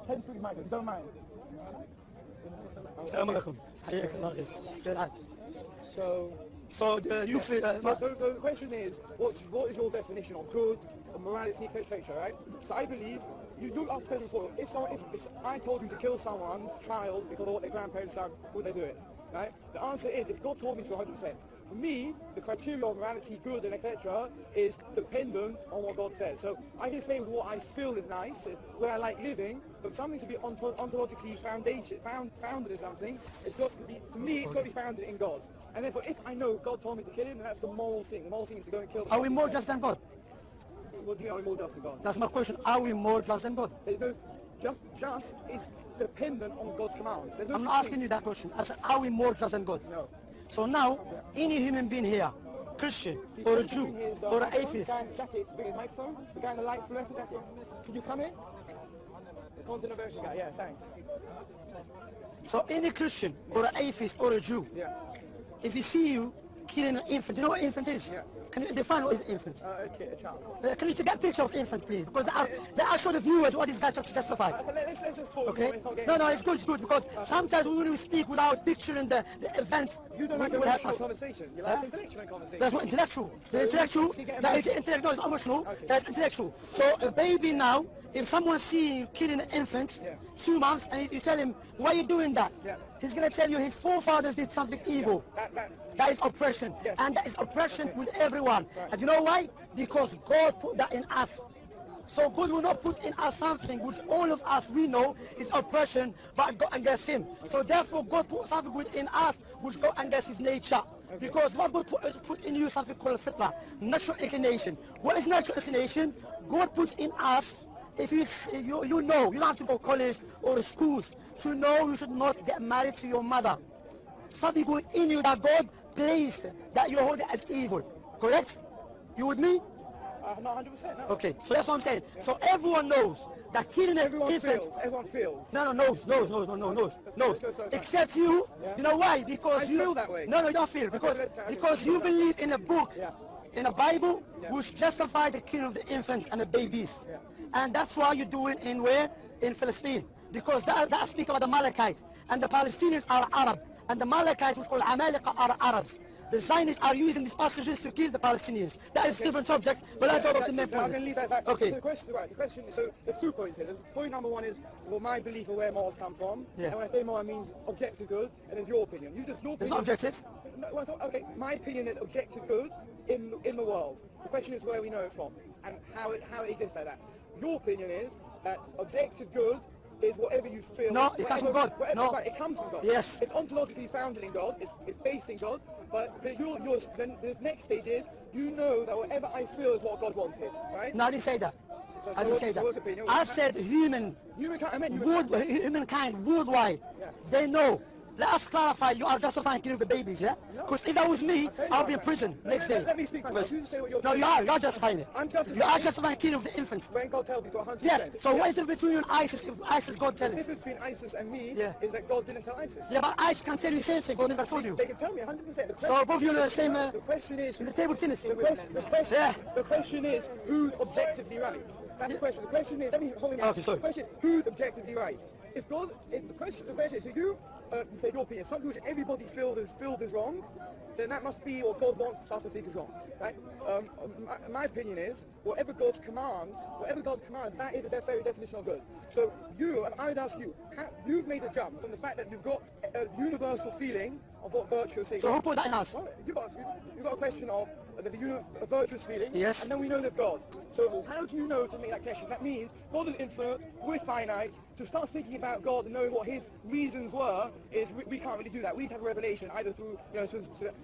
10 feet mic, if you don't mind. السلام عليكم. حياك الله خير. كيف الحال؟ So you feel the question is, what is your definition of good, morality, etc., right? So I believe, you asked the question before, if I told you to kill someone's child because of what their grandparents done, would they do it? Right? The answer is, if God told me to 100%. For me, the criteria of morality, good, and etc. is dependent on what God says. So I can say what I feel is nice, where I like living, but something to be ontologically founded in something, it's got to be, for me, it's got to be founded in God. And therefore, if I know God told me to kill him, then that's the moral thing. The moral thing is to go and kill him. Are we more just than God? What do you mean, are we more just than God? That's my question. Are we more just than God? There's no, just is dependent on God's commands. No, I'm not asking you that question. I said, are we more just than God? No. So now, any human being here, Christian, or a Jew, or an atheist. The guy in the jacket, bring his microphone. The guy in the light fluorescent jacket. Can you come in? The content version guy, yeah, thanks. So any Christian, or an atheist, or a Jew, if he see you killing an infant, you know what infant is? Yeah. Can you define what is infant? A child. Can you get a picture of infant, please? Because I show the viewers what these guys try to justify. Let's just talk. Okay? No, it's good because sometimes when we speak without picturing the event, you don't like emotional conversation. You like intellectual conversation. That's what intellectual. The intellectual, that is intellectual, no, it's emotional. Okay. That's intellectual. So a baby now, if someone sees you killing an infant, 2 months, and you tell him, why are you doing that? He's going to tell you his forefathers did something evil. That is oppression. And that is oppression with everyone. And you know why? Because God put that in us. So God will not put in us something which all of us we know is oppression, but go against him. So therefore God put something within us which go against his nature. Because what God put in you something called fitra, natural inclination. What is natural inclination? God put in us, if you know, you don't have to go to college or schools to know you should not get married to your mother. Something good in you that God placed that you hold it as evil. Correct? You with me? Not 100%, no. Okay, so that's what I'm saying. So everyone knows that killing an infant... Everyone feels. No, knows. Except you. You know why? Because I feel that way. No, you don't feel. Because you believe in a book, in a Bible, which justify the killing of the infant and the babies. And that's why you do it in where? In Palestine. Because that speaks about the Amalekites. And the Palestinians are Arab. And the Amalekites, which called Amalekah, are Arabs. The Zionists are using these passages to kill the Palestinians. That is a different subject, but let's go back to the main point. I'm going to leave that aside. Okay. So the question is, so there's 2 points here. Point number 1 is, well, my belief of where morals come from. And when I say moral, I mean objective good, and there's your opinion. Your opinion. It's not objective. No, okay, my opinion is objective good in the world. The question is where we know it from, and how it exists like that. Your opinion is that objective good is whatever you feel. No, it comes from God. No, it comes from God. Yes. It's ontologically founded in God. It's based in God. But then the next stage is, you know that whatever I feel is what God wanted, right? No, I didn't say that. I didn't say that. I said humankind worldwide. They know. Let us clarify, you are justifying killing the babies, yeah? Because if that was me, I'll be in prison next day. Let me speak myself. You say what you're No, you are justifying it. I'm justifying. You are justifying killing of the infants. When God tells me to 100%. Yes, so what is the difference between you and ISIS if ISIS God tells The us? difference between ISIS and me is that God didn't tell ISIS. Yeah, but ISIS can tell you the same thing, God never told you. They can tell me 100%. So both of you are the same, the question is, in the table tennis. The question is, who's objectively right? That's the question. The question is, let me hold me. Okay, sorry. The question is, who's objectively right? If the question is, so you say your opinion, something which everybody feels is wrong, then that must be what God wants us to think is wrong, right? My opinion is, whatever God commands, that is the very definition of good. So I would ask you, you've made a jump from the fact that you've got a universal feeling of what virtue is. So who put that in us? Well, you've got a question of a virtuous feeling, yes, and then we know there's God. So how do you know to make that connection? That means God is infinite, we're finite. To start thinking about God and knowing what His reasons were, is we can't really do that. We have a revelation either through,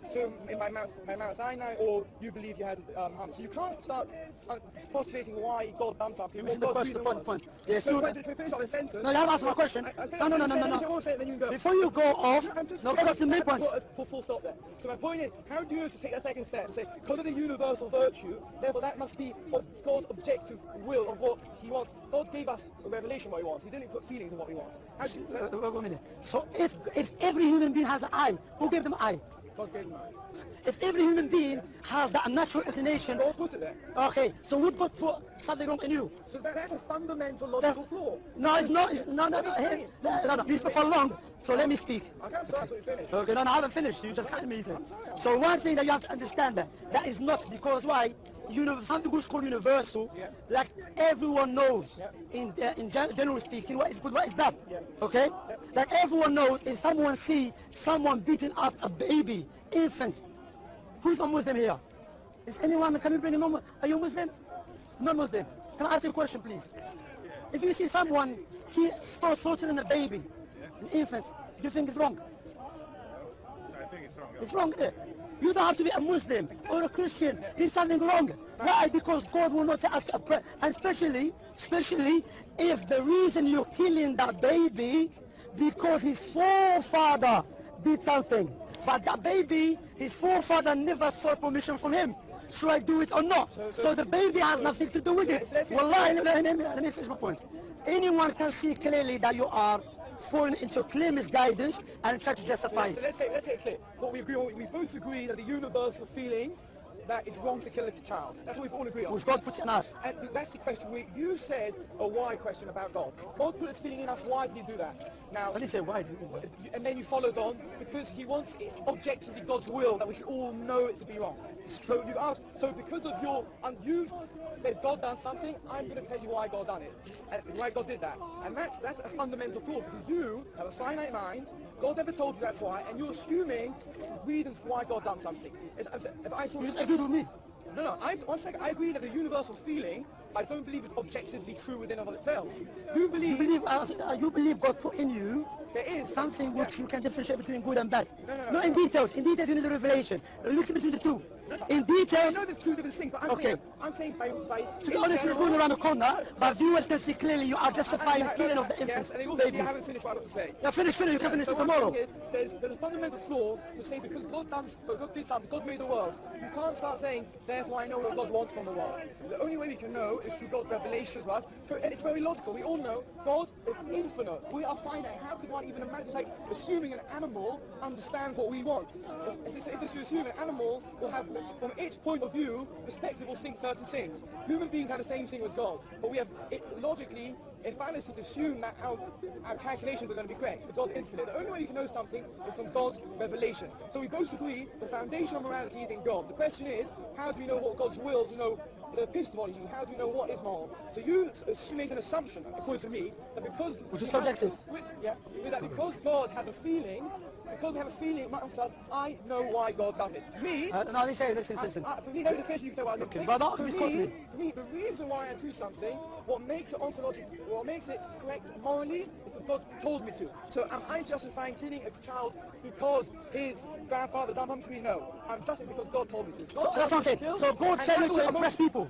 so in my Mount Sinai, or you believe you had Muhammad. So you can't start postulating why God done something. This is the point. Yes, so finish up the sentence. No, you haven't answered my question. No. Before you go off, no, go back to the main point. Full stop there. So my point is, how do you know to take that second step and say, because of the universal virtue, therefore that must be God's objective will of what He wants. God gave us a revelation what He wants. He didn't put feelings of what He wants. Wait a minute. So if every human being has an eye, who gave them an eye? God gave them. If every human being has that natural inclination, God put it there. okay, so would God put something wrong in you? So that's a fundamental logical flaw. No, it's not. No, you spoke for long, so let me speak. I can't start until you finish. Okay, no, I haven't finished. You just cut me. So one thing that you have to understand that is not because why something which is called universal, like everyone knows in general speaking what is good, what is bad. Okay, like everyone knows if someone see someone beating up a baby, infant, who's not Muslim here? Is anyone? Can you bring a non? Are you Muslim? Non-Muslim. Can I ask you a question, please? If you see someone slaughtering a baby, an infant, do you think it's wrong? I think it's wrong. It's wrong. You don't have to be a Muslim or a Christian. There's something wrong. Why? Because God will not tell us to pray. And especially if the reason you're killing that baby because his forefather did something. But that baby, his forefather never sought permission from him. Should I do it or not? So the baby has nothing to do with it. Wallahi, let me finish my point. Anyone can see clearly that you are falling into clear misguidance and try to justify So it. let's get it clear. What we both agree that the universal feeling that it's wrong to kill a child. That's what we all agree on. Which God puts in us. And that's the question. You said a why question about God. God put his feeling in us. Why did he do that? Now, I didn't say why. and then you followed on because he wants it objectively God's will that we should all know it to be wrong. So you asked. So because of your, you've said God done something. I'm going to tell you why God done it and why God did that. And that's a fundamental flaw because you have a finite mind. God never told you that's why, and you're assuming reasons why God done something. If I saw You just agreed with me. No, I agree that the universal feeling, I don't believe it's objectively true within of itself. You believe You believe God put in you there is something which you can differentiate between good and bad. No. Not in details. In details you need the revelation. Look between the two. In I details, know there's two different things, but I'm saying by to be honest, it's going around the corner, but viewers can see clearly you are justifying the killing of the yes, infants. and they also see I haven't finished what I've got to say. Yeah, finish, you can finish it So what I'm tomorrow. saying is, there's a fundamental flaw to say because God did something, God made the world. You can't start saying, therefore I know what God wants from the world. The only way we can know is through God's revelation to us. And it's very logical. We all know God is infinite. We are finite. How could one even imagine? It's like assuming an animal understands what we want. If you assume an animal will have, from its point of view, perspective will think certain things. Human beings have the same thing as God, but we have logically a fallacy to assume that our calculations are going to be correct. God's infinite. The only way you can know something is from God's revelation. So we both agree the foundation of morality is in God. The question is, how do we know what God's will? Do we know the epistemology? How do we know what is moral? So you make an assumption, according to me, that because Which is subjective. That because God has a feeling, because we have a feeling amongst us, I know why God does it. To me, No, listen. for me, there's a question you can say, well, Okay, but not for misquote me. me, the reason why I do something, what makes it ontological, what makes it correct morally, is because God told me to. So am I justifying killing a child because his grandfather done something to me? No. I'm justifying because God told me to. So that's what I'm saying. So God tell you to oppress people.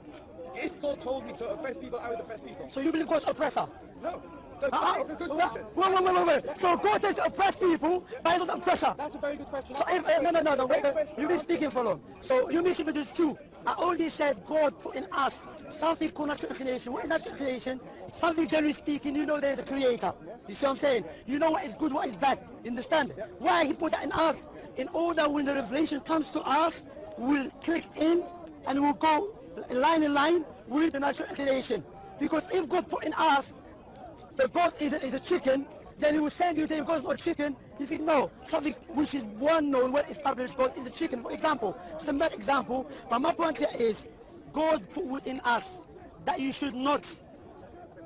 If God told me to oppress people, I would oppress people. So you believe God's oppressor? No. So, it's a good question. Wait. So God tells you to oppress people, but he's not the oppressor. That's a very good question. So if, no, wait, you've been speaking for long. So you mentioned between two. I already said God put in us something called natural inclination. What is natural inclination? Something generally speaking, you know there is a creator. You see what I'm saying? You know what is good, what is bad. You understand? Why he put that in us? In order when the revelation comes to us, we'll click in and we'll go line in line with the natural inclination. Because if God put in us, the God is a chicken, then he will send you to God's not chicken. You think no, something which is one known, well established, God is a chicken. For example, it's a bad example, but my point here is God put within us that you should not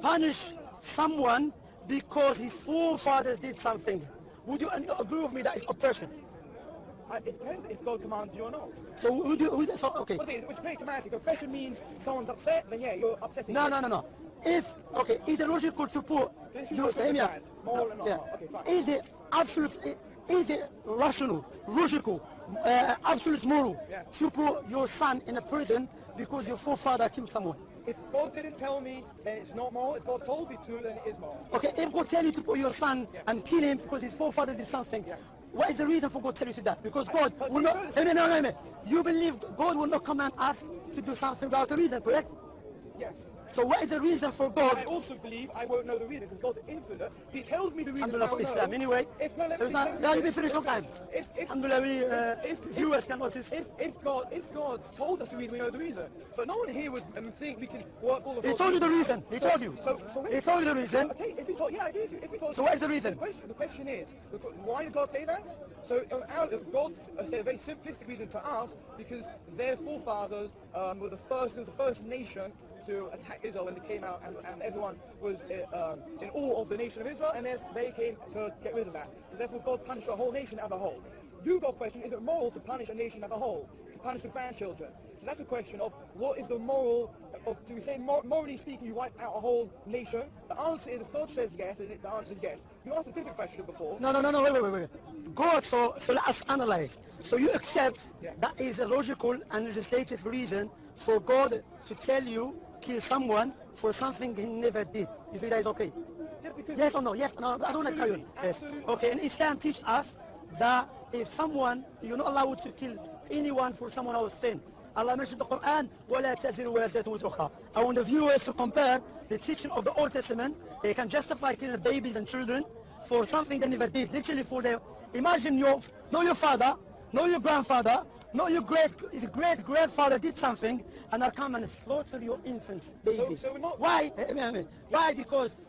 punish someone because his forefathers did something. Would you agree with me that it's oppression? It depends if God commands you or not. So okay. But it's very semantic. Oppression means someone's upset, then yeah, you're upsetting. No. Is it logical to put moral or not? Okay, fine. Is it rational, logical, absolute moral to put your son in a prison because your forefather killed someone? If God didn't tell me, then it's not moral. If God told me to, then it is moral. Okay, if God tell you to put your son and kill him because his forefather did something, what is the reason for God telling you to that? Because God will not. No. You believe God will not command us to do something without a reason, correct? Yes. So what is the reason for God? I also believe I won't know the reason because God's infinite. If He tells me the reason, Alhamdulillah for Islam. Anyway, you've been finished sometime. Alhamdulillah, viewers can notice. If God told us the reason, we know the reason. But no one here would think we can work all of. He told you the reason. He told you. He told you the reason. Okay, if He told, yeah, I agree with you. If He told, so what is the reason? The question is, why did God say that? So God said a very simplistic reason to us because their forefathers were the first nation to attack Israel when they came out, and everyone was in awe of the nation of Israel, and then they came to get rid of that. So therefore God punished the whole nation as a whole. You got a question, is it moral to punish a nation as a whole? To punish the grandchildren? So that's a question of what is the moral, do we say morally speaking you wipe out a whole nation? The answer is, if God says yes, the answer is yes. You asked a different question before. No, wait. God, so let us analyze. So you accept that is a logical and legislative reason for God to tell you kill someone for something he never did. You think that is okay? Yeah, because yes or no? Yes, no, I don't want to carry on. Yes. Okay, and Islam teach us that if someone, you're not allowed to kill anyone for someone else's sin. Allah mentioned in the Quran, وَلَا تَزِرُ وَازِرَةٌ وِزْرَ أُخْرَى. I want the viewers to compare the teaching of the Old Testament. They can justify killing babies and children for something they never did. Literally for their, imagine your father, no your grandfather, no your great-grandfather did something, and I'll come and slaughter your infants, babies. So why? Why? Because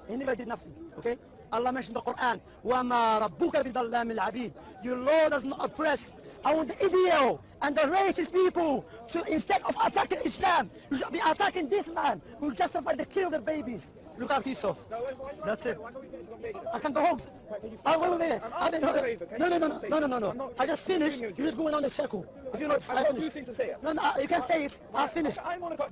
he never did nothing, okay? Allah mentioned in the Quran, وَمَا رَبُّكَ بِظَلَّامِ الْعَبِيدِ. Your Lord does not oppress. I want the idiot and the racist people to, instead of attacking Islam, you should be attacking this man who justified the kill of the babies. Look after yourself. That's it. I can go home. No. I just finished. You're just going on a circle. If you're not, I finished. No, you can say it. I finished. No, but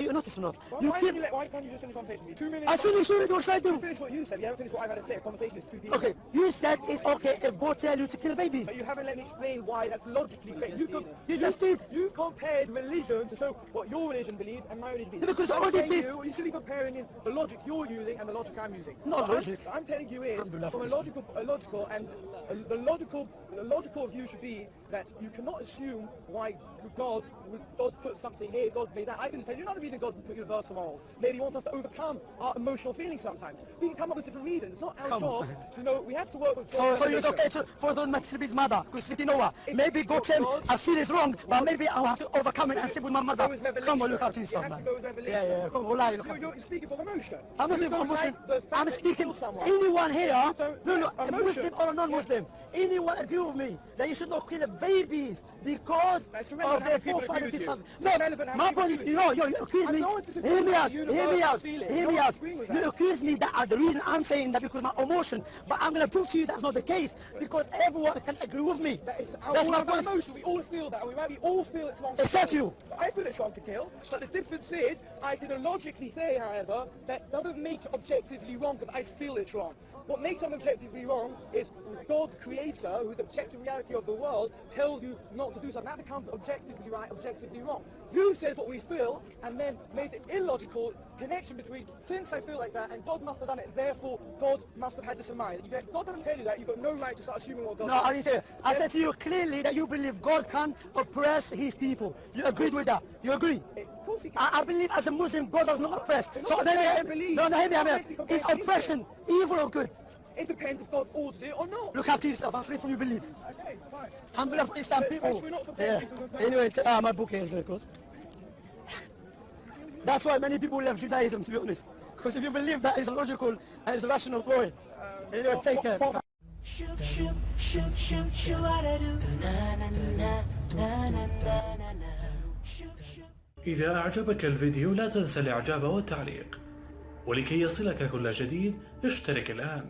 you're not enough. Why can't you just finish one station? 2 minutes. I finished already. What should I do? You finished what you said. You haven't finished what I've had to say. A conversation is too deep. Okay, you said it's okay if God tell you to kill babies. But you haven't let me explain why that's logically correct. You just did. You've compared religion to show what your religion believes and my religion believes. Because I already did. You should be comparing is the logic you're using and the logic I'm using. Not logic. I'm telling you is from a logical and the logical view should be that you cannot assume why God put something here, God made that. I can tell you another reason God put universal morals. Maybe He wants us to overcome our emotional feelings sometimes. We can come up with different reasons. It's not our job to know. We have to work with God. So it's okay for the Matsuri's mother, because you know what? Maybe God said, I feel it's wrong, but maybe I'll have to overcome it and sleep with my mother. Come on, look after yourself, man. Yeah, come on, You're speaking from emotion. I'm not speaking from emotion. I'm speaking, anyone here, no, a Muslim or a non-Muslim, anyone agree with me that you should not kill babies because of their forefathers did something. No, my point is, you accuse me, hear me out. You accuse me that the reason I'm saying that because of my emotion, but I'm going to prove to you that's not the case, because everyone can agree with me. That's my point. We all feel that, we all feel it's wrong to except kill. you. I feel it's wrong to kill, but the difference is, I can logically say, however, that doesn't make it objectively wrong because I feel it's wrong. What makes something objectively wrong is God's creator, who's the objective reality of the world, tells you not to do something. That becomes objectively right, objectively wrong. You says what we feel, and then made the illogical connection between, since I feel like that, and God must have done it, therefore God must have had this in mind. If God doesn't tell you that, you've got no right to start assuming what God does. I didn't say it. I said to you clearly that you believe God can oppress His people. You agreed with that. You agree? Of course He can. I believe as a Muslim, God does not oppress. So hear me. Is oppression evil or good? It depends if God ordered it or not. Look after yourself. I'm free from your belief. Okay, fine. Alhamdulillah for Islam people. Anyway, my book here is very close. That's why many people left Judaism, to be honest. Because if you believe that is logical and is a rational going, anyway, take care. إذا أعجبك الفيديو لا تنسى الإعجاب والتعليق، ولكي يصلك كل جديد اشترك الآن.